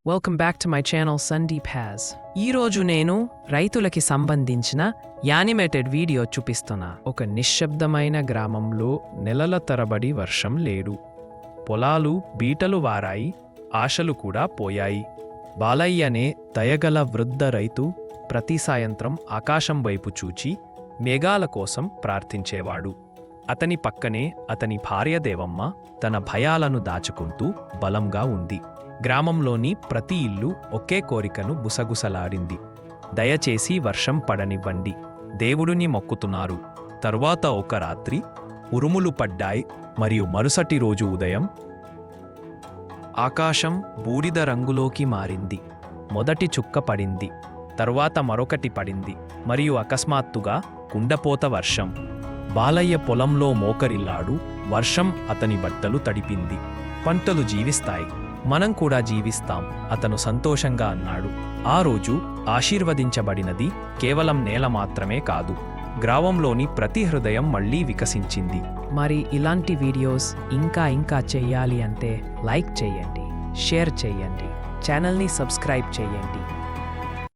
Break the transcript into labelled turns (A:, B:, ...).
A: Welcome back to my channel Sandeep has. ఈరోజు నేను రైతులకి సంబంధించిన యానిమేటెడ్ వీడియో చూపిస్తున్నా. ఒక నిశ్శబ్దమైన గ్రామంలో నెలల తరబడి వర్షం లేదు. పొలాలు బీటలు వారాయి, ఆశలు కూడా పోయాయి. బాలయ్య అనే దయగల వృద్ధ రైతు ప్రతి సాయంత్రం ఆకాశం వైపు చూచి మేఘాల కోసం ప్రార్థించేవాడు. అతని పక్కనే అతని భార్య దేవమ్మ తన భయాలను దాచుకుంటూ బలంగా ఉంది. గ్రామంలోని ప్రతి ఇల్లు ఒకే కోరికను గుసగుసలాడింది. దయచేసి వర్షం పడనివ్వండి, దేవుడిని మొక్కుతున్నారు. తరువాత ఒక రాత్రి ఉరుములు పడ్డాయి మరియు మరుసటి రోజు ఉదయం ఆకాశం బూడిద రంగులోకి మారింది. మొదటి చుక్క పడింది, తరువాత మరొకటి పడింది మరియు అకస్మాత్తుగా కుండపోత వర్షం. బాలయ్య పొలంలో మోకరిల్లాడు. వర్షం అతని బట్టలు తడిపింది. పంటలు జీవిస్తాయి, మనం కూడా జీవిస్తాం, అతను సంతోషంగా అన్నాడు. ఆ రోజు ఆశీర్వదించబడినది కేవలం నేల మాత్రమే కాదు, గ్రామంలోని ప్రతి హృదయం మళ్లీ వికసించింది. మరి ఇలాంటి వీడియోస్ ఇంకా చేయాలి అంటే లైక్ చేయండి, షేర్ చేయండి, ఛానల్ని సబ్స్క్రైబ్ చేయండి.